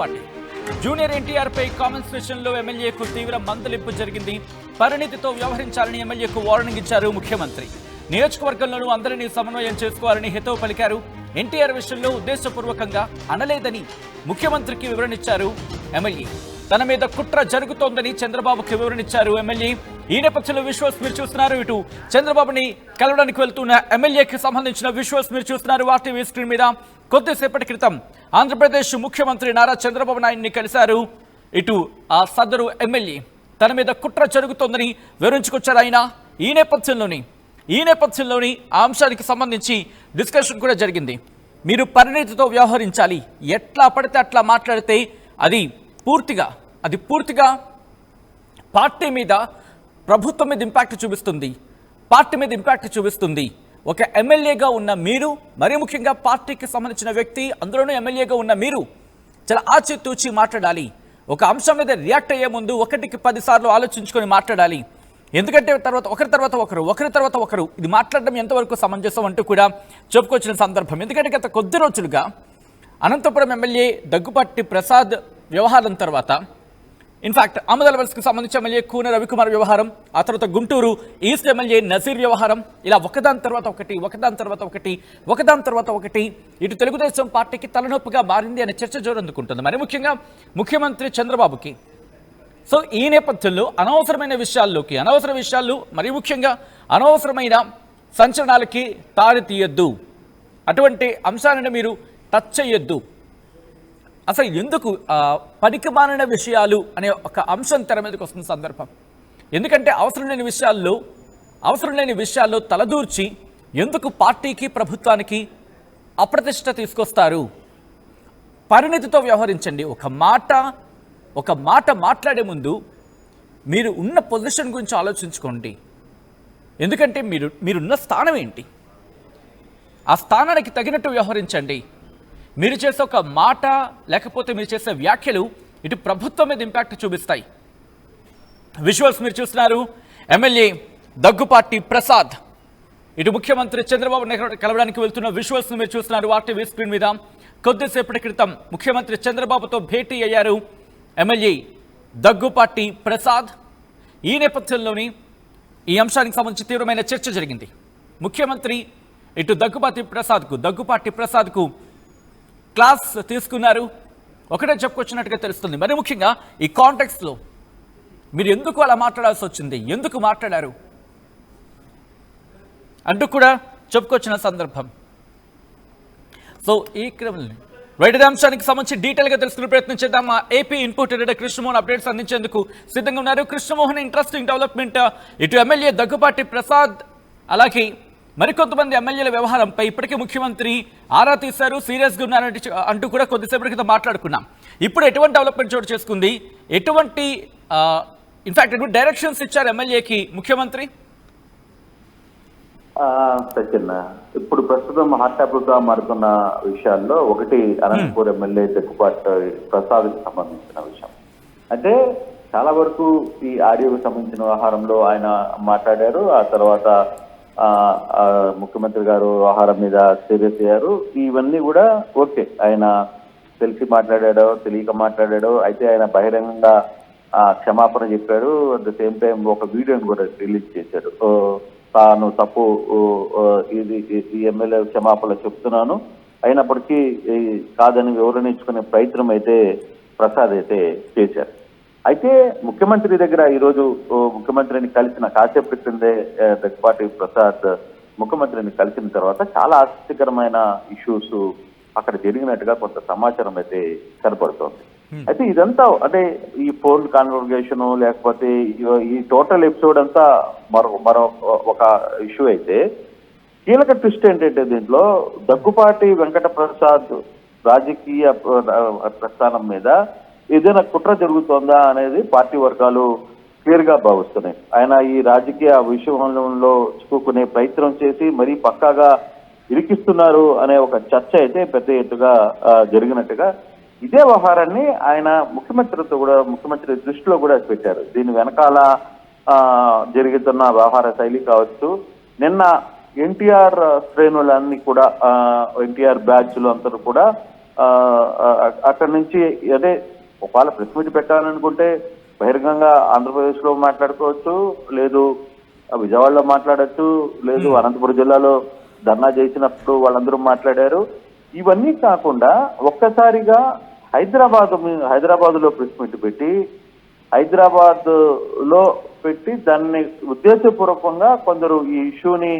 Party junior NTR పై comments విషయంలో ఎమ్మెల్యేకు తీవ్ర మందలింపు జరిగింది. పరిణితితో వ్యవహరించాలని ఎమ్మెల్యేకు వార్నింగ్ ఇచ్చారు ముఖ్యమంత్రి. నియోజకవర్గంలోనూ అందరినీ సమన్వయం చేసుకోవాలని హితవు పలికారు. ఎన్టీఆర్ విషయంలో ఉద్దేశపూర్వకంగా అనలేదని ముఖ్యమంత్రికి వివరణిచ్చారు ఎమ్మెల్యే. తన మీద కుట్ర జరుగుతోందని చంద్రబాబుకి వివరణిచ్చారు ఎమ్మెల్యే. ఈ నేపథ్యంలో విజువల్స్ మీరు చూస్తున్నారు. ఇటు చంద్రబాబుని కలవడానికి వెళ్తున్న ఎమ్మెల్యేకి సంబంధించిన విజువల్స్ మీరు చూస్తున్నారు వార్టీవీ స్క్రీన్ మీద. కొద్దిసేపటి క్రితం ఆంధ్రప్రదేశ్ ముఖ్యమంత్రి నారా చంద్రబాబు నాయుడిని కలిశారు ఇటు ఆ సదరు ఎమ్మెల్యే. తన మీద కుట్ర జరుగుతోందని వివరించుకొచ్చారు ఆయన. ఈ నేపథ్యంలోని ఆ అంశానికి సంబంధించి డిస్కషన్ కూడా జరిగింది. మీరు పరిణితితో వ్యవహరించాలి, ఎట్లా పడితే అట్లా మాట్లాడితే అది పూర్తిగా పార్టీ మీద, ప్రభుత్వం మీద ఇంపాక్ట్ చూపిస్తుంది, పార్టీ మీద ఇంపాక్ట్ చూపిస్తుంది. ఒక ఎమ్మెల్యేగా ఉన్న మీరు, మరీ ముఖ్యంగా పార్టీకి సంబంధించిన వ్యక్తి, అందులోనూ ఎమ్మెల్యేగా ఉన్న మీరు చాలా ఆచితూచి మాట్లాడాలి. ఒక అంశం మీద రియాక్ట్ అయ్యే ముందు 1కి 10 సార్లు ఆలోచించుకొని మాట్లాడాలి. ఎందుకంటే ఒకరి తర్వాత ఒకరు ఇది మాట్లాడడం ఎంతవరకు సమంజసం అంటూ కూడా చెప్పుకొచ్చిన సందర్భం. ఎందుకంటే గత కొద్ది రోజులుగా అనంతపురం ఎమ్మెల్యే దగ్గుపాటి ప్రసాద్ వ్యవహారం తర్వాత, ఇన్ఫాక్ట్ ఆమదాలవలసకి సంబంధించి ఎమ్మెల్యే కూన రవికుమార్ వ్యవహారం, ఆ తర్వాత గుంటూరు ఈస్ట్ ఎమ్మెల్యే నజీర్ వ్యవహారం, ఇలా ఒకదాని తర్వాత ఒకటి ఇటు తెలుగుదేశం పార్టీకి తలనొప్పిగా మారింది అనే చర్చ జోరందుకుంటుంది, మరి ముఖ్యంగా ముఖ్యమంత్రి చంద్రబాబుకి. సో ఈ నేపథ్యంలో అనవసర విషయాలు మరి ముఖ్యంగా అనవసరమైన సంచలనాలకి తారి తీయొద్దు, అటువంటి అంశాలను మీరు టచ్ చేయొద్దు. అసలు ఎందుకు పనికిమాలిన విషయాలు అనే ఒక అంశం తెర మీదకి వస్తున్న సందర్భం. ఎందుకంటే అవసరం లేని విషయాల్లో తలదూర్చి ఎందుకు పార్టీకి, ప్రభుత్వానికి అప్రతిష్ట తీసుకొస్తారు? పరిణితితో వ్యవహరించండి. ఒక మాట మాట్లాడే ముందు మీరు ఉన్న పొజిషన్ గురించి ఆలోచించుకోండి. ఎందుకంటే మీరున్న స్థానం ఏంటి, ఆ స్థానానికి తగినట్టు వ్యవహరించండి. మీరు చేసే ఒక మాట లేకపోతే మీరు చేసే వ్యాఖ్యలు ఇటు ప్రభుత్వం మీద ఇంపాక్ట్ చూపిస్తాయి. విజువల్స్ మీరు చూస్తున్నారు. ఎమ్మెల్యే దగ్గుపాటి ప్రసాద్ ఇటు ముఖ్యమంత్రి చంద్రబాబు కలవడానికి వెళ్తున్న విజువల్స్ మీరు చూస్తున్నారు వార్టీవీ స్క్రీన్ మీద. కొద్దిసేపటి క్రితం ముఖ్యమంత్రి చంద్రబాబుతో భేటీ అయ్యారు ఎమ్మెల్యే దగ్గుపాటి ప్రసాద్. ఈ నేపథ్యంలోని ఈ అంశానికి సంబంధించి తీవ్రమైన చర్చ జరిగింది. ముఖ్యమంత్రి ఇటు దగ్గుపాటి ప్రసాద్కు క్లాస్ తీసుకున్నారు. ఒకటే చెప్పుకొచ్చినట్టుగా తెలుస్తుంది. మరి ముఖ్యంగా ఈ కాంటెక్స్లో మీరు ఎందుకు అలా మాట్లాడాల్సి వచ్చింది, ఎందుకు మాట్లాడారు అంటూ కూడా చెప్పుకొచ్చిన సందర్భం. సో ఈ క్రమంలో రైట్ అంశానికి సంబంధించి డీటెయిల్గా తెలుసుకునే ప్రయత్నం చేద్దాం. మా AP input editor Krishnamohan updates అందించేందుకు సిద్ధంగా ఉన్నారు. Krishnamohan, interesting development. ఇటు ఎమ్మెల్యే దగ్గుపాటి ప్రసాద్ అలాగే మరికొంతమంది ఎమ్మెల్యేల వ్యవహారంపై ఇప్పటికే ముఖ్యమంత్రి ఆరా తీశారు, సీరియస్గా ఉన్నారంటే అంటూ కూడా కొద్దిసేపటి క్రితం మాట్లాడుకున్నాం. ఇప్పుడు ఎటువంటి డెవలప్మెంట్ చోటు చేసుకుంది, ఎటువంటి డైరెక్షన్స్ ఇచ్చారు ఎమ్మెల్యేకి ముఖ్యమంత్రి? సచిన్, ఇప్పుడు ప్రస్తుతం హాట్ టాపిక్ గా మారుతున్న విషయాల్లో ఒకటి అనంతపూర్ ఎమ్మెల్యే దగ్గుపాటి ప్రసాద్ కి సంబంధించిన విషయం. అంటే చాలా వరకు ఈ ఆడియోకి సంబంధించిన వ్యవహారంలో ఆయన మాట్లాడారు. ఆ తర్వాత ముఖ్యమంత్రి గారు వ్యవహారం మీద సీరియస్ అయ్యారు. ఇవన్నీ కూడా ఓకే, ఆయన తెలిసి మాట్లాడాడో తెలియక మాట్లాడాడో, అయితే ఆయన బహిరంగంగా క్షమాపణ చెప్పాడు. అట్ ద సేమ్ టైం ఒక వీడియోని కూడా రిలీజ్ చేశాడు. తాను తప్పు, ఈ ఎమ్మెల్యే క్షమాపణ చెప్తున్నాను, అయినప్పటికీ కాదని వివరణ ఇచ్చుకునే ప్రయత్నం అయితే ప్రసాద్ అయితే చేశారు. అయితే ముఖ్యమంత్రి దగ్గర ఈరోజు ముఖ్యమంత్రిని కలిసిన కాసేపటి క్రిందే దగ్గుపాటి ప్రసాద్ ముఖ్యమంత్రిని కలిసిన తర్వాత చాలా ఆసక్తికరమైన ఇష్యూస్ అక్కడ జరిగినట్టుగా కొంత సమాచారం అయితే కనపడుతోంది. అయితే ఇదంతా అంటే ఈ ఫోన్ కాన్వర్సేషన్ లేకపోతే ఈ టోటల్ ఎపిసోడ్ అంతా మరో ఒక ఇష్యూ అయితే, కీలక ట్విస్ట్ ఏంటంటే దీంట్లో దగ్గుపాటి వెంకట ప్రసాద్ రాజకీయ ప్రస్థానం మీద ఏదైనా కుట్ర జరుగుతోందా అనేది పార్టీ వర్గాలు క్లియర్ గా భావిస్తున్నాయి. ఆయన ఈ రాజకీయ విషయంలో చిక్కుకునే ప్రయత్నం చేసి మరీ పక్కాగా ఇరికిస్తున్నారు అనే ఒక చర్చ అయితే పెద్ద ఎత్తుగా జరిగినట్టుగా, ఇదే వ్యవహారాన్ని ఆయన ముఖ్యమంత్రి దృష్టిలో కూడా పెట్టారు. దీని వెనకాల జరుగుతున్న వ్యవహార శైలి కావచ్చు, నిన్న ఎన్టీఆర్ శ్రేణులన్నీ కూడా, ఎన్టీఆర్ బ్యాచ్లు అందరూ కూడా అక్కడి నుంచి అదే ఒకవేళ ప్రెస్ మీట్ పెట్టాలనుకుంటే బహిరంగంగా ఆంధ్రప్రదేశ్లో మాట్లాడుకోవచ్చు, లేదు విజయవాడలో మాట్లాడచ్చు, లేదు అనంతపురం జిల్లాలో ధర్నా చేసినప్పుడు వాళ్ళందరూ మాట్లాడారు. ఇవన్నీ కాకుండా ఒక్కసారిగా హైదరాబాద్లో ప్రెస్ మీట్ పెట్టి హైదరాబాద్ లో పెట్టి దాన్ని ఉద్దేశపూర్వకంగా కొందరు ఈ ఇష్యూని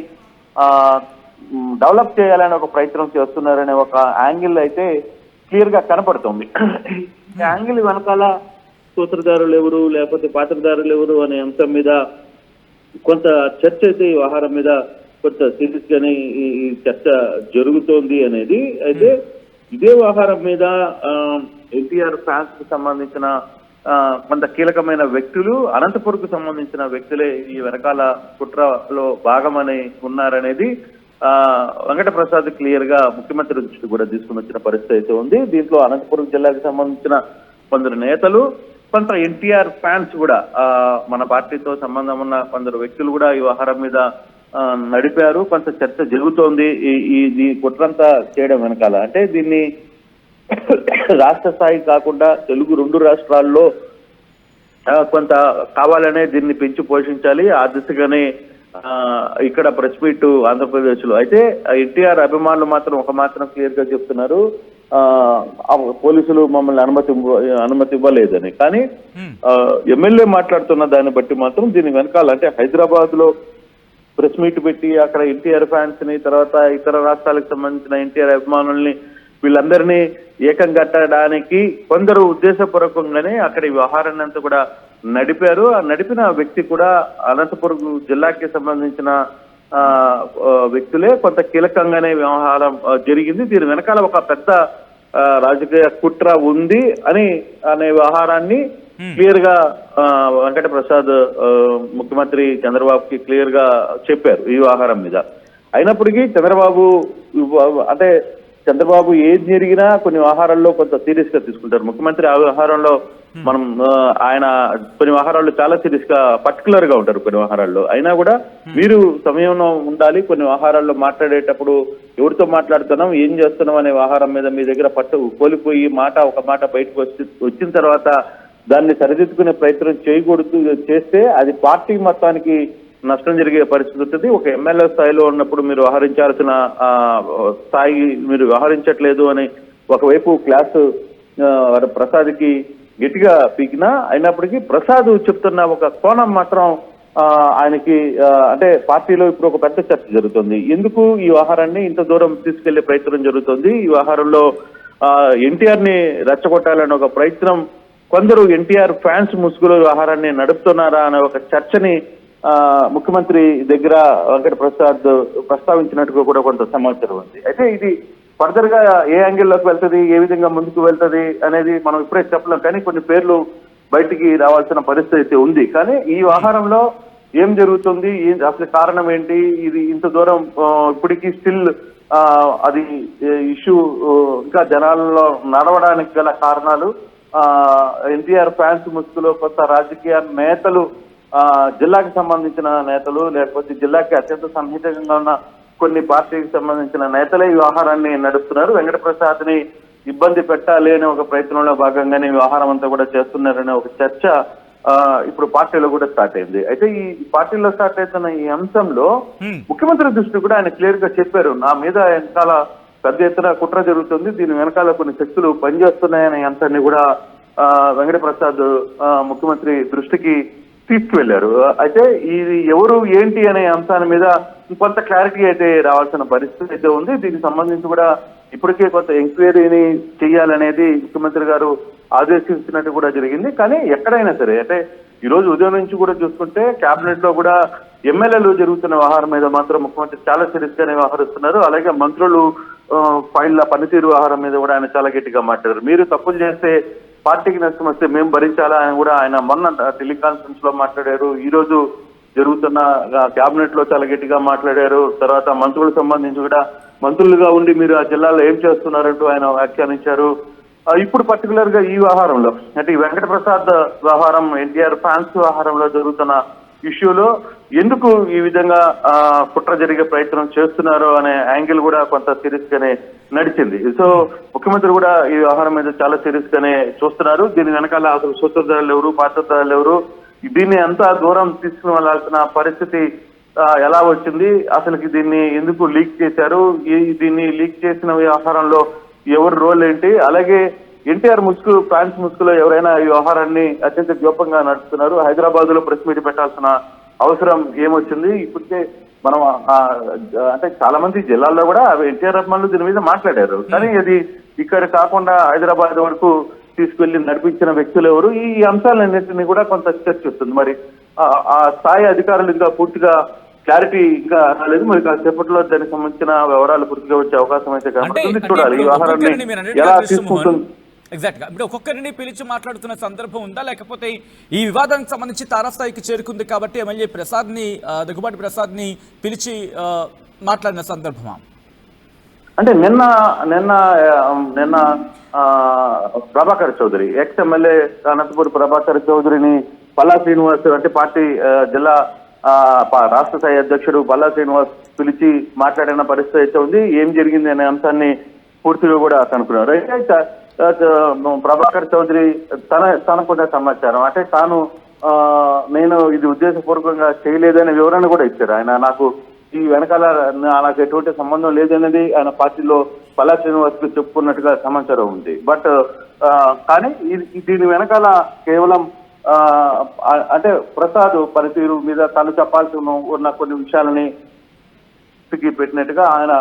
డెవలప్ చేయాలని ఒక ప్రయత్నం చేస్తున్నారనే ఒక యాంగిల్ అయితే క్లియర్ గా కనపడుతుంది. ఈ యాంగిల్ వెనకాల సూత్రధారులు ఎవరు, లేకపోతే పాత్రధారులు ఎవరు అనే అంశం మీద కొంత చర్చ అయితే ఈ వ్యవహారం మీద కొంత సీరియస్ గానే ఈ చర్చ జరుగుతోంది అనేది. అయితే ఇదే వ్యవహారం మీద ఎన్టీఆర్ ఫ్యాన్స్ కి సంబంధించిన కొంత కీలకమైన వ్యక్తులు, అనంతపురంకు సంబంధించిన వ్యక్తులే ఈ వెనకాల కుట్రలో భాగమని ఉన్నారనేది వెంకటప్రసాద్ క్లియర్ గా ముఖ్యమంత్రి దృష్టి కూడా తీసుకుని వచ్చిన పరిస్థితి అయితే ఉంది. దీంట్లో అనంతపురం జిల్లాకు సంబంధించిన కొందరు నేతలు, కొంత ఎన్టీఆర్ ఫ్యాన్స్ కూడా మన పార్టీతో సంబంధం ఉన్న కొందరు వ్యక్తులు కూడా ఈ వ్యవహారం మీద నడిపారు. కొంత చర్చ జరుగుతోంది ఈ కుట్రంతా చేయడం వెనకాల. అంటే దీన్ని రాష్ట్ర స్థాయి కాకుండా తెలుగు 2 రాష్ట్రాల్లో కొంత కావాలనే దీన్ని పెంచి పోషించాలి. ఆ దిశగానే ఇక్కడ ప్రెస్ మీట్ ఆంధ్రప్రదేశ్ లో. అయితే ఎన్టీఆర్ అభిమానులు మాత్రం ఒక మాత్రం క్లియర్ గా చెప్తున్నారు, పోలీసులు మమ్మల్ని అనుమతి ఇవ్వలేదని. కానీ ఎమ్మెల్యే మాట్లాడుతున్న దాన్ని బట్టి మాత్రం దీని వెనకాల అంటే హైదరాబాద్ లో ప్రెస్ మీట్ పెట్టి అక్కడ ఎన్టీఆర్ ఫ్యాన్స్ ని, తర్వాత ఇతర రాష్ట్రాలకు సంబంధించిన ఎన్టీఆర్ అభిమానుల్ని వీళ్ళందరినీ ఏకం కట్టడానికి కొందరు ఉద్దేశపూర్వకంగానే అక్కడ ఈ వ్యవహారాన్ని అంతా కూడా నడిపారు. ఆ నడిపిన వ్యక్తి కూడా అనంతపురం జిల్లాకి సంబంధించిన వ్యక్తులే. కొంత కీలకంగానే వ్యవహారం జరిగింది. దీని వెనకాల ఒక పెద్ద రాజకీయ కుట్ర ఉంది అనే వ్యవహారాన్ని క్లియర్ గా వెంకటప్రసాద్ ముఖ్యమంత్రి చంద్రబాబుకి క్లియర్ గా చెప్పారు ఈ వ్యవహారం మీద. అయినప్పటికీ చంద్రబాబు ఏది జరిగినా కొన్ని వ్యవహారాల్లో కొంత సీరియస్ గా తీసుకుంటారు. ముఖ్యమంత్రి ఆ వ్యవహారంలో ఆయన కొన్ని వ్యవహారాల్లో చాలా సీరియస్ గా పర్టికులర్ గా ఉంటారు. కొన్ని వ్యవహారాల్లో అయినా కూడా మీరు సమయంలో ఉండాలి. కొన్ని వ్యవహారాల్లో మాట్లాడేటప్పుడు ఎవరితో మాట్లాడుతున్నాం, ఏం చేస్తున్నాం అనే వ్యవహారం మీద మీ దగ్గర కోల్పోయి ఒక మాట బయటకు వచ్చిన తర్వాత దాన్ని సరిదిద్దుకునే ప్రయత్నం చేస్తే అది పార్టీ మొత్తానికి నష్టం జరిగే పరిస్థితి ఉంటుంది. ఒక ఎమ్మెల్యే స్థాయిలో ఉన్నప్పుడు మీరు వ్యవహరించాల్సిన స్థాయి మీరు వ్యవహరించట్లేదు అని ఒకవైపు క్లాస్ ప్రసాద్కి గట్టిగా పీకినా, అయినప్పటికీ ప్రసాద్ చెప్తున్న ఒక కోణం మాత్రం ఆయనకి అంటే పార్టీలో ఇప్పుడు ఒక పెద్ద చర్చ జరుగుతుంది. ఎందుకు ఈ వ్యవహారాన్ని ఇంత దూరం తీసుకెళ్లే ప్రయత్నం జరుగుతుంది, ఈ వ్యవహారంలో ఎన్టీఆర్ ని రెచ్చగొట్టాలనే ఒక ప్రయత్నం కొందరు ఎన్టీఆర్ ఫ్యాన్స్ ముసుగులో వ్యవహారాన్ని నడుపుతున్నారా అనే ఒక చర్చని ముఖ్యమంత్రి దగ్గర వెంకటప్రసాద్ ప్రస్తావించినట్టుగా కూడా కొంత సమాచారం ఉంది. అయితే ఇది ఫర్దర్ గా ఏ యాంగిల్లోకి వెళ్తుంది, ఏ విధంగా ముందుకు వెళ్తుంది అనేది మనం ఇప్పుడే చెప్పలేం. కానీ కొన్ని పేర్లు బయటికి రావాల్సిన పరిస్థితి ఉంది. కానీ ఈ వ్యవహారంలో ఏం జరుగుతుంది, అసలు కారణం ఏంటి, ఇది ఇంత దూరం ఇప్పటికీ స్టిల్ అది ఇష్యూ ఇంకా జనాల్లో నడవడానికి గల కారణాలు ఎన్టీఆర్ ఫ్యాన్స్ ముసుగులో కొత్త రాజకీయ నేతలు, జిల్లాకి సంబంధించిన నేతలు, లేకపోతే జిల్లాకి అత్యంత సన్నిహితంగా ఉన్న కొన్ని పార్టీకి సంబంధించిన నేతలే ఈ వ్యవహారాన్ని నడుపుతున్నారు. వెంకటప్రసాద్ ని ఇబ్బంది పెట్టాలి అనే ఒక ప్రయత్నంలో భాగంగానే వ్యవహారం అంతా కూడా చేస్తున్నారనే ఒక చర్చ ఇప్పుడు పార్టీలో కూడా స్టార్ట్ అయింది. అయితే ఈ పార్టీలో స్టార్ట్ అవుతున్న ఈ అంశంలో ముఖ్యమంత్రి దృష్టి కూడా ఆయన క్లియర్ గా చెప్పారు, నా మీద వెనకాల పెద్ద ఎత్తున కుట్ర జరుగుతుంది, దీని వెనకాల కొన్ని శక్తులు పనిచేస్తున్నాయనే అంశాన్ని కూడా వెంకటప్రసాద్ ముఖ్యమంత్రి దృష్టికి తీసుకువెళ్లారు. అయితే ఇది ఎవరు ఏంటి అనే అంశాల మీద కొంత క్లారిటీ అయితే రావాల్సిన పరిస్థితి అయితే ఉంది. దీనికి సంబంధించి కూడా ఇప్పటికే కొంత ఎంక్వైరీని చేయాలనేది ముఖ్యమంత్రి గారు ఆదేశించినట్టు కూడా జరిగింది. కానీ ఎక్కడైనా సరే అంటే ఈ రోజు ఉదయం నుంచి కూడా చూసుకుంటే కేబినెట్ లో కూడా ఎమ్మెల్యేలు జరుగుతున్న వ్యవహారం మీద మాత్రం ముఖ్యమంత్రి చాలా సీరియస్ గానే వ్యవహరిస్తున్నారు. అలాగే మంత్రులు ఫైళ్ల పనితీరు వ్యవహారం మీద కూడా ఆయన చాలా గట్టిగా మాట్లాడారు. మీరు తప్పులు చేస్తే పార్టీకి నష్టం వస్తే మేము భరించాలా అని కూడా ఆయన మొన్న టెలికాన్ఫరెన్స్ లో మాట్లాడారు. ఈ రోజు జరుగుతున్న కేబినెట్ లో చాలా గట్టిగా మాట్లాడారు. తర్వాత మంత్రులకు సంబంధించి కూడా మంత్రులుగా ఉండి మీరు ఆ జిల్లాలో ఏం చేస్తున్నారంటూ ఆయన వ్యాఖ్యానించారు. ఇప్పుడు పర్టికులర్ గా ఈ వ్యవహారంలో అంటే ఈ వెంకటప్రసాద్ వ్యవహారం, ఎన్టీఆర్ ఫ్యాన్స్ వ్యవహారంలో జరుగుతున్న ఇష్యూలో ఎందుకు ఈ విధంగా కుట్ర జరిగే ప్రయత్నం చేస్తున్నారు అనే యాంగిల్ కూడా కొంత సీరియస్ గానే నడిచింది. సో ముఖ్యమంత్రి కూడా ఈ వ్యవహారం మీద చాలా సీరియస్ గానే చూస్తున్నారు. దీని వెనకాల అసలు సూత్రధారులు ఎవరు, పాత్రధారులు ఎవరు, దీన్ని అంతా దూరం తీసుకుని వెళ్ళాల్సిన పరిస్థితి ఎలా వచ్చింది, అసలుకి దీన్ని ఎందుకు లీక్ చేశారు, దీన్ని లీక్ చేసిన వ్యవహారంలో ఎవరి రోల్ ఏంటి, అలాగే ఎన్టీఆర్ ముసుగు ఫ్రాన్స్ ముసుగులో ఎవరైనా ఈ వ్యవహారాన్ని అత్యంత గోప్యంగా నడుపుతున్నారు. హైదరాబాద్ లో ప్రెస్ మీట్ పెట్టాల్సిన అవసరం ఏమొచ్చింది? ఇప్పటికే మనం అంటే చాలా మంది జిల్లాల్లో కూడా ఎన్టీఆర్ అభిమానులు దీని మీద మాట్లాడారు. కానీ అది ఇక్కడ కాకుండా హైదరాబాద్ వరకు తీసుకెళ్లి నడిపించిన వ్యక్తులు ఎవరు, ఈ అంశాలన్నింటినీ కూడా కొంత చర్చిస్తుంది. మరి ఆ స్థాయి అధికారులు ఇంకా పూర్తిగా క్లారిటీ ఇంకా రాలేదు. మరి కాసేపట్లో దానికి సంబంధించిన వివరాలు పూర్తిగా వచ్చే అవకాశం అయితే కనబడుతుంది. చూడాలి ఈ వ్యవహారాన్ని ఎలా తీసుకుంటుంది. ఎగ్జాక్ట్ గా ఇప్పుడు ఒక్కొక్కరిని పిలిచి మాట్లాడుతున్న సందర్భం ఉందా, లేకపోతే ఈ వివాదానికి సంబంధించి తారాస్థాయికి చేరుకుంది కాబట్టి ఎమ్మెల్యే దగ్గుబాటి ప్రసాద్ ని పిలిచి మాట్లాడిన సందర్భమా? అంటే నిన్న నిన్న నిన్న ప్రభాకర్ చౌదరి, ఎక్స్ ఎమ్మెల్యే అనంతపురం ప్రభాకర్ చౌదరిని పల్లా శ్రీనివాస్ అంటే పార్టీ జిల్లా రాష్ట్ర స్థాయి అధ్యక్షుడు పల్లా శ్రీనివాస్ పిలిచి మాట్లాడిన పరిస్థితి అయితే ఉంది. ఏం జరిగింది అనే అంశాన్ని పూర్తిగా కూడా కనుక్కున్నారు. అయితే ప్రభాకర్ చౌదరి తనకున్న సమాచారం అంటే తాను నేను ఇది ఉద్దేశపూర్వకంగా చేయలేదనే వివరణ కూడా ఇచ్చారు. ఆయన నాకు ఈ వెనకాల నాకు ఎటువంటి సంబంధం లేదనేది ఆయన పార్టీలో పల్లా శ్రీనివాస్ కు చెప్పుకున్నట్టుగా సమాచారం ఉంది. బట్ కానీ దీని వెనకాల కేవలం అంటే ప్రసాద్ పనితీరు మీద తను చెప్పాల్సి ఉన్న కొన్ని విషయాలని పెట్టినట్టుగా ఆయన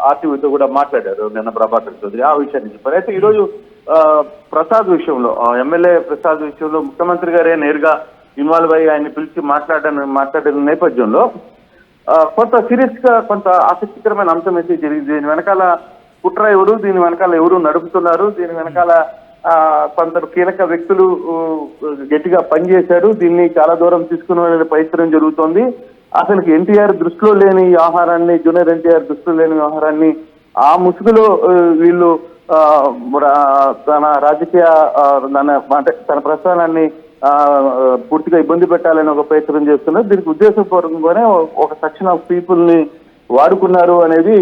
ఆర్టీవీతో కూడా మాట్లాడారు నిన్న ప్రభాకర్ చౌదరి. ఆ విషయాన్ని చెప్పారు. అయితే ఈరోజు ప్రసాద్ విషయంలో ఎమ్మెల్యే ప్రసాద్ విషయంలో ముఖ్యమంత్రి గారే నేరుగా ఇన్వాల్వ్ అయ్యి ఆయన్ని పిలిచి మాట్లాడిన నేపథ్యంలో కొంత సీరియస్ గా కొంత ఆసక్తికరమైన అంశం అయితే జరిగింది. దీని వెనకాల కుట్ర ఎవరు, దీని వెనకాల ఎవరు నడుపుతున్నారు, దీని వెనకాల కొందరు కీలక వ్యక్తులు గట్టిగా పనిచేశారు, దీన్ని చాలా దూరం తీసుకుని వెళ్ళే ప్రయత్నం జరుగుతోంది. అసలు ఎన్టీఆర్ దృష్టిలో లేని వ్యవహారాన్ని, జూనియర్ ఎన్టీఆర్ దృష్టిలో లేని వ్యవహారాన్ని ఆ ముసుగులో వీళ్ళు తన రాజకీయ అంటే తన ప్రస్థానాన్ని పూర్తిగా ఇబ్బంది పెట్టాలని ఒక ప్రయత్నం చేస్తున్నారు. దీనికి ఉద్దేశపూర్వకంగానే ఒక సెక్షన్ ఆఫ్ పీపుల్ ని వాడుకున్నారు అనేది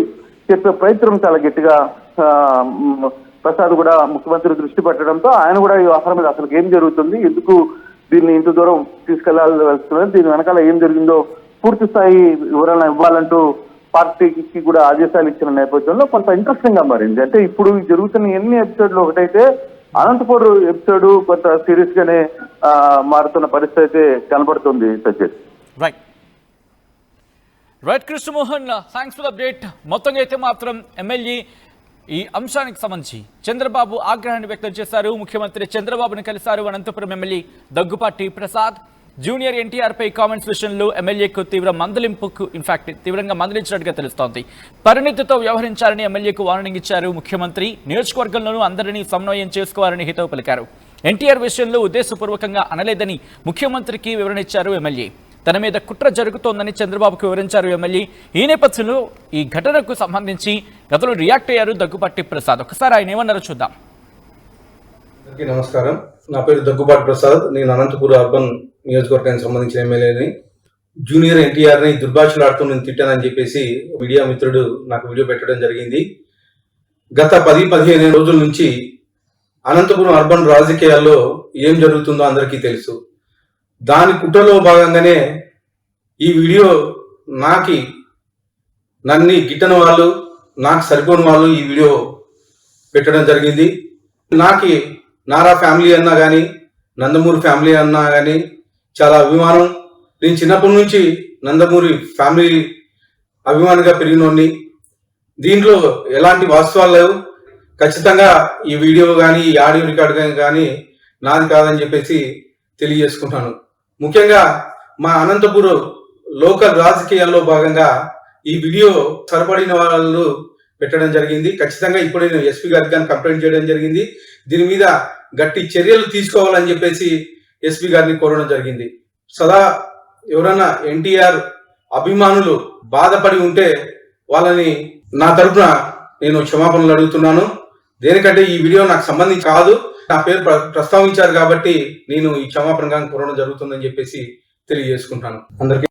చెప్పే ప్రయత్నం చాలా గట్టిగా ప్రసాద్ కూడా ముఖ్యమంత్రి దృష్టి పెట్టడంతో ఆయన కూడా ఈ వ్యవహారం మీద అసలు ఏం జరుగుతుంది, ఎందుకు దీన్ని ఇంత దూరం తీసుకెళ్లాల్సి, దీని వెనకాల ఏం జరిగిందో పూర్తి స్థాయి వివరణ ఇవ్వాలంటూ పార్టీకి కూడా ఆదేశాలు ఇచ్చిన నేపథ్యంలో కొంత ఇంట్రెస్టింగ్ గా మారింది. అంటే ఇప్పుడు జరుగుతున్న ఎన్ని ఎపిసోడ్లు ఒకటైతే అనంతపూర్ ఎపిసోడ్ కొంత సీరియస్ గానే మారుతున్న పరిస్థితి అయితే కనబడుతుంది. Sajjad right Krishnamohan, thanks for the update. మొత్తంగా అయితే మాత్రం ఎమ్మెల్యే ఈ అంశానికి సంబంధించి చంద్రబాబు ఆగ్రహాన్ని వ్యక్తం చేశారు. ముఖ్యమంత్రి చంద్రబాబును కలిశారు అనంతపురం ఎమ్మెల్యే దగ్గుపాటి ప్రసాద్. జూనియర్ ఎన్టీఆర్ పై కామెంట్స్ విషయంలో ఎమ్మెల్యేకు తీవ్రంగా మందలించినట్టుగా తెలుస్తోంది. పరిణితితో వ్యవహరించారని ఎమ్మెల్యేకు వార్నింగ్ ఇచ్చారు ముఖ్యమంత్రి. నియోజకవర్గంలోనూ అందరినీ సమన్వయం చేసుకోవాలని హితవు పలికారు. ఎన్టీఆర్ విషయంలో ఉద్దేశపూర్వకంగా అనలేదని ముఖ్యమంత్రికి వివరణ ఇచ్చారు ఎమ్మెల్యే. తన మీద కుట్ర జరుగుతోందని చంద్రబాబుకు వివరించారు ఎమ్మెల్యే. ఈ నేపథ్యంలో ఈ ఘటనకు సంబంధించి గతంలో రియాక్ట్ అయ్యారు దగ్గుపాటి ప్రసాద్. ఒకసారి ఆయన ఏమన్నారో చూద్దాం. నమస్కారం, నా పేరు దగ్గుబాటి ప్రసాద్. నేను అనంతపురం అర్బన్ నియోజకవర్గానికి సంబంధించిన ఎమ్మెల్యేని. జూనియర్ ఎన్టీఆర్ని దుర్భాషలాడుతూ నేను తిట్టానని చెప్పేసి మీడియా మిత్రుడు నాకు వీడియో పెట్టడం జరిగింది. గత 10-15 రోజుల నుంచి అనంతపురం అర్బన్ రాజకీయాల్లో ఏం జరుగుతుందో అందరికీ తెలుసు. దాని కుట్రలో భాగంగానే ఈ వీడియో నన్ను గిట్టని వాళ్ళు, నాకు సరిపోని వాళ్ళు ఈ వీడియో పెట్టడం జరిగింది. నారా ఫ్యామిలీ అన్నా కానీ, నందమూరి ఫ్యామిలీ అన్నా కానీ చాలా అభిమానం. నేను చిన్నప్పటి నుంచి నందమూరి ఫ్యామిలీ అభిమానిగా పెరిగినోడిని. దీంట్లో ఎలాంటి వాస్తవాలు లేవు. ఖచ్చితంగా ఈ వీడియో కానీ, ఈ ఆడియో రికార్డ్ కానీ నాది కాదని చెప్పేసి తెలియజేసుకుంటాను. ముఖ్యంగా మా అనంతపురం లోకల్ రాజకీయాల్లో భాగంగా ఈ వీడియో సరిపడిన వాళ్ళు పెట్టడం జరిగింది. ఖచ్చితంగా ఇప్పుడు నేను ఎస్పీ గారికి కానీ కంప్లైంట్ చేయడం జరిగింది. దీని మీద గట్టి చర్యలు తీసుకోవాలని చెప్పేసి ఎస్పీ గారిని కోరడం జరిగింది. సదా ఎవరైనా ఎన్టీఆర్ అభిమానులు బాధపడి ఉంటే వాళ్ళని నా తరఫున నేను క్షమాపణలు అడుగుతున్నాను. దేనికంటే ఈ వీడియో నాకు సంబంధించి కాదు, నా పేరు ప్రస్తావించారు కాబట్టి నేను ఈ క్షమాపణగా కోరడం జరుగుతుందని చెప్పేసి తెలియజేసుకుంటాను. అందరికీ